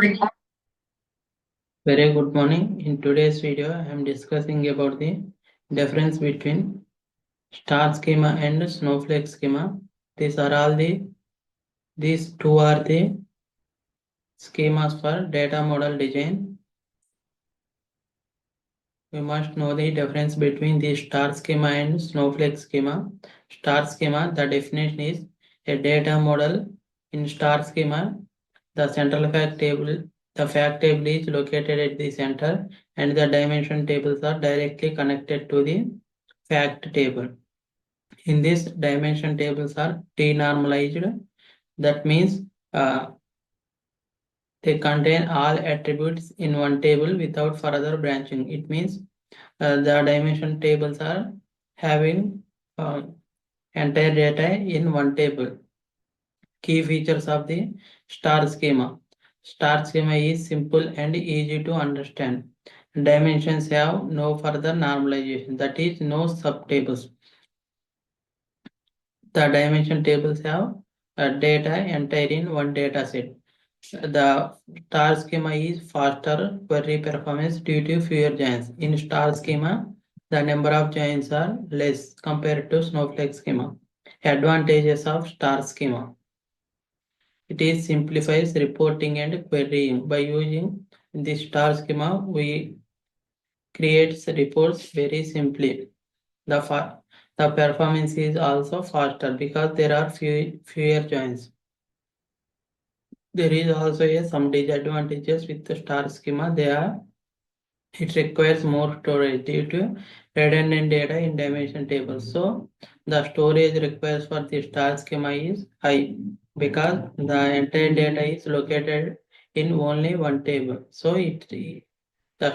Very good morning. In today's video, I am discussing about the difference between star schema and snowflake schema. These two are the schemas for data model design. We must know the difference between the star schema and snowflake schema. Star schema, the definition is a data model. In star schema, the central fact table, the fact table is located at the center and the dimension tables are directly connected to the fact table. In this, dimension tables are denormalized. That means they contain all attributes in one table without further branching. It means the dimension tables are having entire data in one table. Key features of the star schema. Star schema is simple and easy to understand. Dimensions have no further normalization, that is, no subtables. The dimension tables have data entered in one data set. The star schema is faster query performance due to fewer joins. In star schema, the number of joins are less compared to snowflake schema. Advantages of star schema. It simplifies reporting and querying. By using the star schema, we create reports very simply. The performance is also faster because there are fewer joins. There is also some disadvantages with the star schema. It requires more storage due to redundant data in dimension tables. So the storage required for the star schema is high because the entire data is located in only one table. So the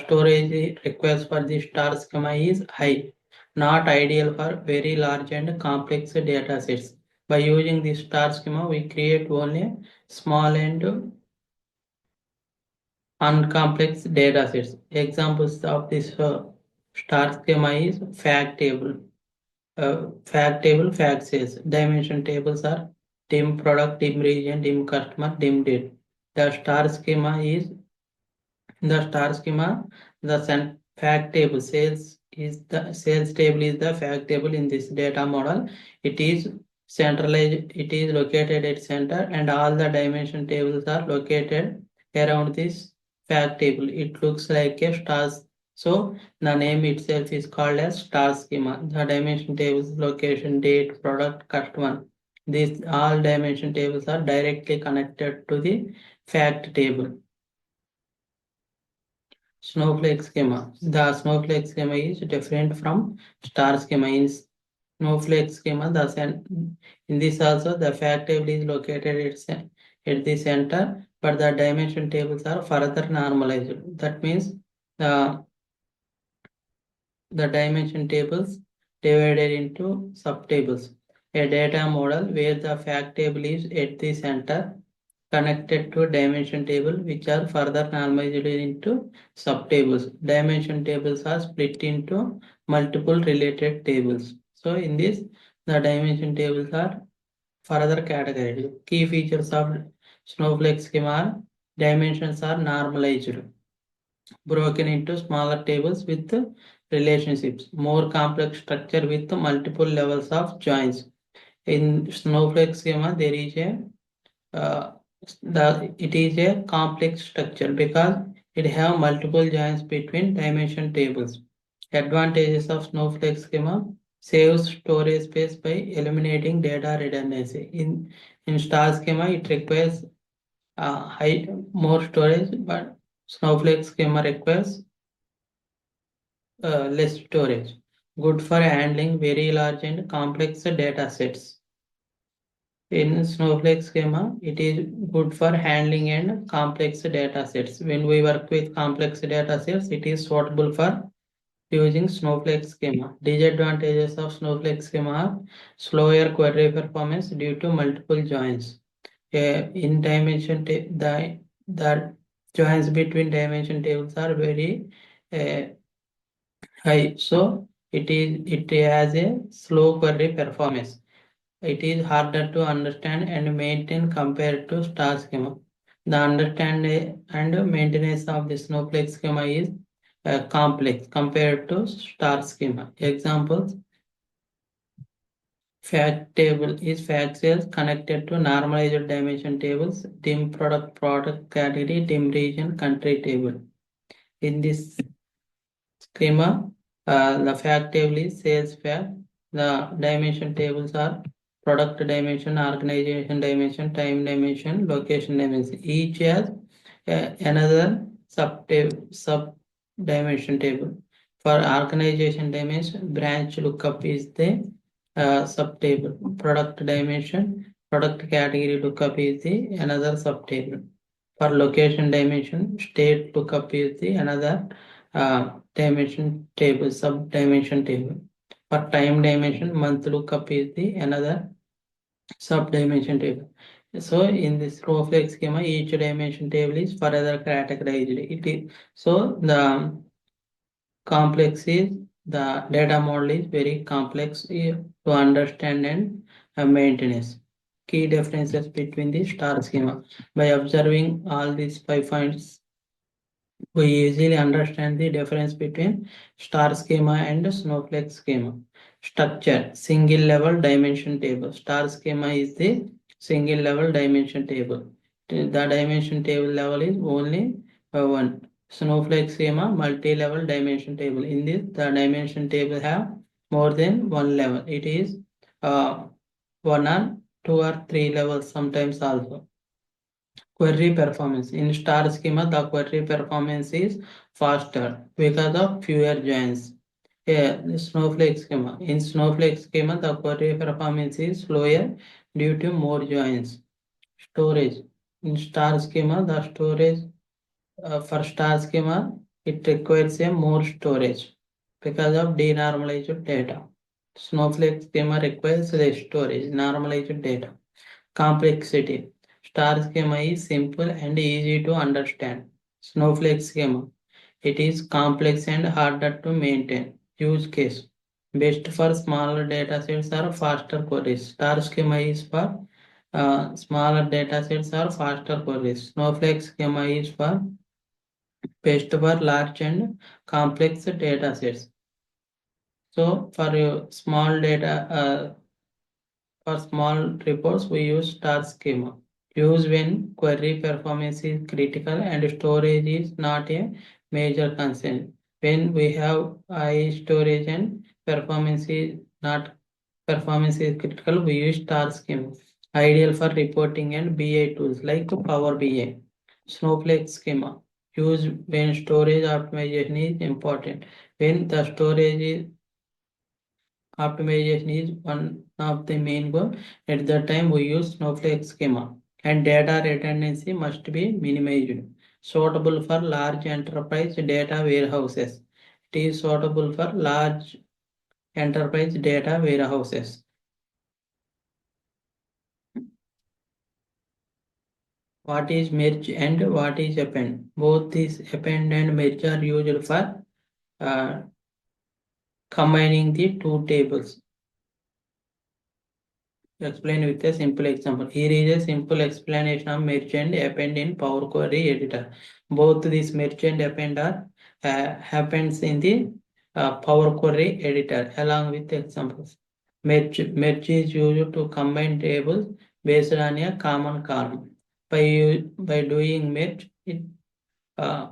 storage request for the star schema is high, not ideal for very large and complex data sets. By using the star schema, we create only small and uncomplex data sets. Examples of this star schema is fact table. Fact sales. Dimension tables are dim product, dim region, dim customer, dim date. The star schema, the fact table sales table is the fact table in this data model. It is centralized, it is located at center and all the dimension tables are located around this fact table. It looks like a stars. So the name itself is called as star schema. The dimension tables, location, date, product, customer. These all dimension tables are directly connected to the fact table. Snowflake schema. The snowflake schema is different from star schema. In snowflake schema, in this also the fact table is located at the center, but the dimension tables are further normalized. That means the dimension tables divided into subtables. A data model where the fact table is at the center connected to a dimension table which are further normalized into subtables. Dimension tables are split into multiple related tables. So in this, the dimension tables are further categorized. Key features of snowflake schema are dimensions are normalized, broken into smaller tables with relationships, more complex structure with multiple levels of joins. In snowflake schema, there is it is a complex structure because it have multiple joins between dimension tables. Advantages of snowflake schema: saves storage space by eliminating data redundancy. In star schema, it requires more storage, but snowflake schema requires less storage. Good for handling very large and complex data sets. In snowflake schema, it is good for handling and complex data sets. When we work with complex data sets, it is suitable for using snowflake schema. Disadvantages of snowflake schema are slower query performance due to multiple joins. In dimension, the joins between dimension tables are very high, so it has a slow query performance. It is harder to understand and maintain compared to star schema. The understanding and maintenance of the Snowflake schema is complex compared to star schema. Examples: fact table is fact cells connected to normalized dimension tables, dim product category, dim region, country table. In this schema, the fact table is sales fact. The dimension tables are product dimension, organization dimension, time dimension, location dimension. Each has another sub dimension table. For organization dimension, branch lookup is the subtable. Product dimension, product category lookup is the another subtable. For location dimension, state lookup is the another dimension table, sub dimension table. For time dimension, month lookup is the another sub dimension table. So in this Snowflake schema, each dimension table is further categorized. So the complex is the data model is very complex to understand and maintenance. Key differences between the star schema. By observing all these 5 points, we easily understand the difference between star schema and Snowflake schema. Structure: single level dimension table. Star schema is the single level dimension table. The dimension table level is only one. Snowflake schema multi-level dimension table. In this, the dimension table have more than one level. It is one or two or three levels sometimes also. Query performance. In star schema, the query performance is faster because of fewer joins. The Snowflake schema. In Snowflake schema, the query performance is slower due to more joins. Storage. In star schema, the storage for star schema, it requires a more storage because of denormalized data. Snowflake schema requires less storage, normalized data. Complexity. Star schema is simple and easy to understand. Snowflake schema. It is complex and harder to maintain. Use case. Best for smaller datasets or faster queries. Star schema is for smaller datasets or faster queries. Snowflake schema is for best for large and complex datasets. So for small data, for small reports, we use star schema. Use when query performance is critical and storage is not a major concern. When we have high storage and performance is critical, we use star schema. Ideal for reporting and BI tools like Power BI. Snowflake schema. Use when storage optimization is important. When the storage is optimization is one of the main goal. At that time, we use Snowflake schema, and data redundancy must be minimized. Suitable for large enterprise data warehouses. It is suitable for large enterprise data warehouses. What is merge and what is append? Both this append and merge are used for combining the two tables. Explain with a simple example. Here is a simple explanation of merge and append in Power Query Editor. Both this merge and append are happens in the Power Query Editor along with examples. Merge is used to combine tables based on a common column. By doing merge, uh,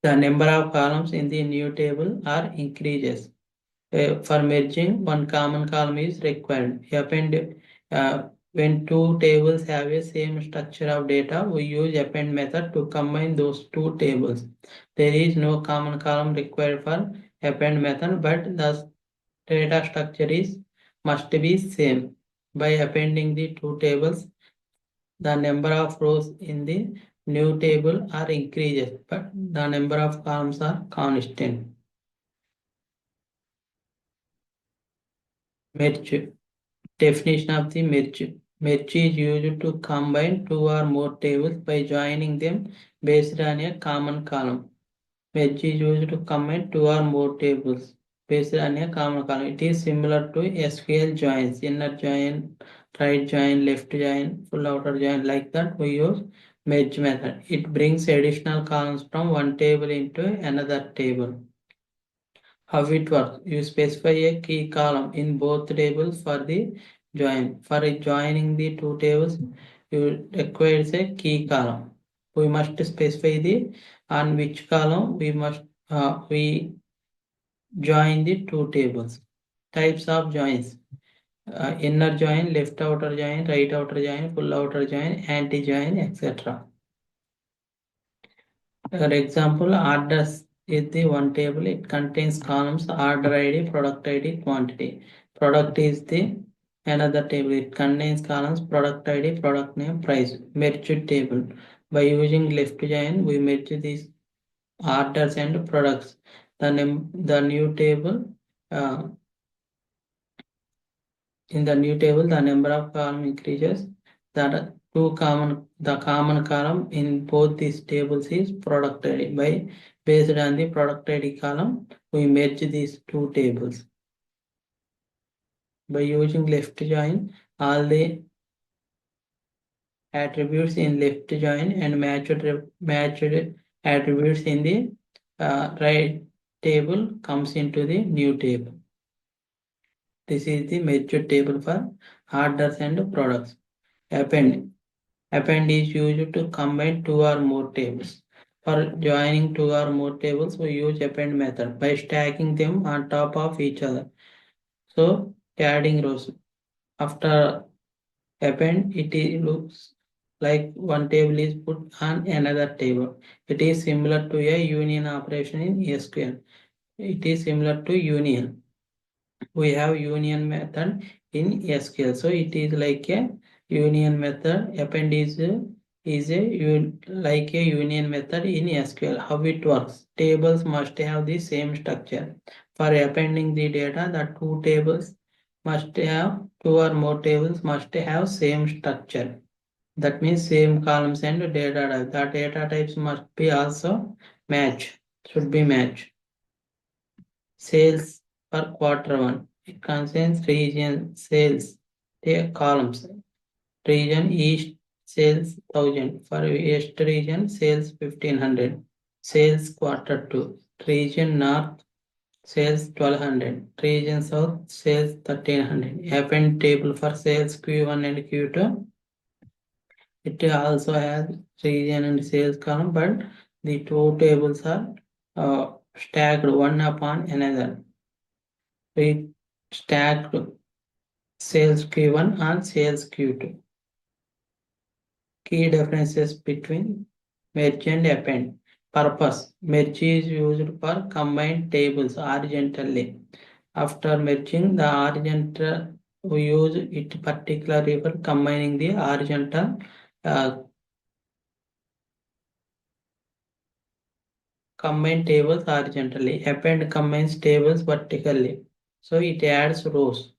the number of columns in the new table are increases. For merging, one common column is required. Append, when two tables have a same structure of data, we use append method to combine those two tables. There is no common column required for append method, but the data structure is must be same. By appending the two tables, the number of rows in the new table are increases, but the number of columns are constant. Merge. Definition of the merge. Merge is used to combine two or more tables by joining them based on a common column. Merge is used to combine two or more tables based on a common column. It is similar to SQL joins, inner join, right join, left join, full outer join. Like that, we use Merge method. It brings additional columns from one table into another table. How it works? You specify a key column in both tables for the join. For joining the two tables, you require a key column. We must specify the on which column we join the two tables. Types of joins. Inner join, left outer join, right outer join, full outer join, anti join, etc. For example, orders is the one table. It contains columns order ID, product ID, quantity. Product is the another table. It contains columns product ID, product name, price. Merged table. By using left join, we merge these orders and products. The new table. In the new table, the number of columns increases. The common column in both these tables is product ID. Based on the product ID column, we merge these two tables. By using left join, all the attributes in left join and matched attributes in the right table comes into the new table. This is the merged table for orders and products. Append. Append is used to combine two or more tables. For joining two or more tables, we use append method by stacking them on top of each other. So adding rows. After append, it looks like one table is put on another table. It is similar to a union operation in SQL. It is similar to union. We have union method in SQL. So it is like a union method. Append is like a union method in SQL. How it works? Tables must have the same structure. For appending the data, the two or more tables must have same structure. That means same columns and data types. The data types must be also should be match. Sales for quarter one. It contains region sales, the columns. Region East sales 1000. For West region sales 1500. Sales quarter two. Region North sales 1200. Region South sales 1300. Append table for sales Q1 and Q2. It also has region and sales column, but the two tables are stacked one upon another. We stacked sales Q1 and sales Q2. Key differences between merge and append. Purpose. Merge is used for combined tables horizontally. After merging the horizontal, we use it particularly for combining the horizontal combine tables horizontally. Append combines tables vertically. So it adds rows.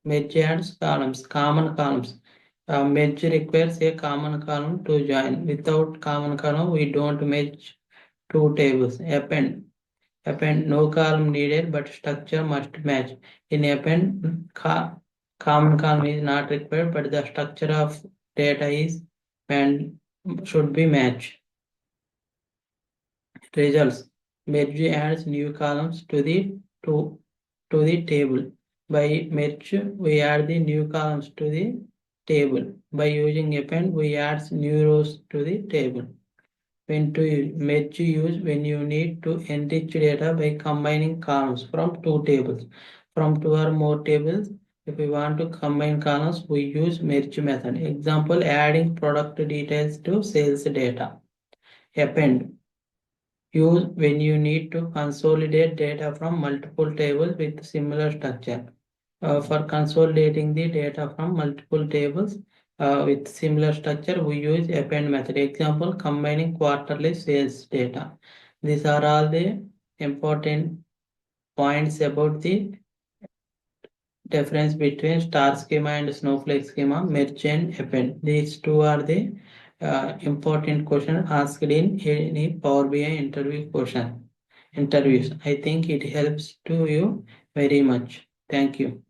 Merge adds columns, common columns. Merge requires a common column to join. Without common column, we don't merge two tables. Append. No column needed, but structure must match. In append, common column is not required, but the structure of data is and should be matched. Results. Merge adds new columns to the table. By merge, we add the new columns to the table. By using append, we add new rows to the table. When to use merge use when you need to enrich data by combining columns from two tables. From two or more tables, if we want to combine columns, we use merge method. Example, adding product details to sales data. Append. Use when you need to consolidate data from multiple tables with similar structure. For consolidating the data from multiple tables with similar structure, we use append method. Example, combining quarterly sales data. These are all the important points about the difference between star schema and snowflake schema, merge and append. These two are the important questions asked in any Power BI interviews. I think it helps to you very much. Thank you.